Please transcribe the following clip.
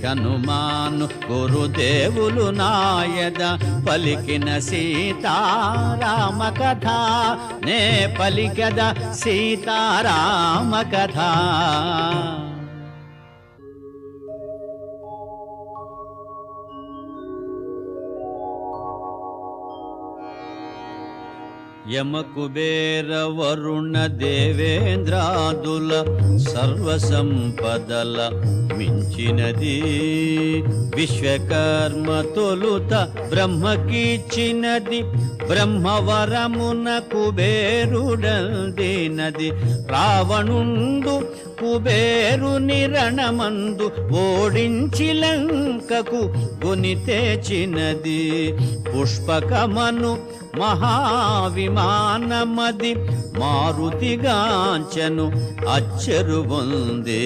హనుమాను గురుదేవులు నాయద పలికిన సీతారామ కథ నే పలికద సీతారామ కథ. యమ కుబేర వరుణ దేవేంద్రాదుల సర్వసంపదల మించినది విశ్వకర్మ తొలుత బ్రహ్మకిచ్చినది బ్రహ్మవరమున కుబేరుడందినది రావణుండు కుబేరుని రణమందు ఓడించి లంకకు గుని తెచ్చినది పుష్పకమను మహావిమానమది మారుతిగాంచను అచ్చరు పొందే.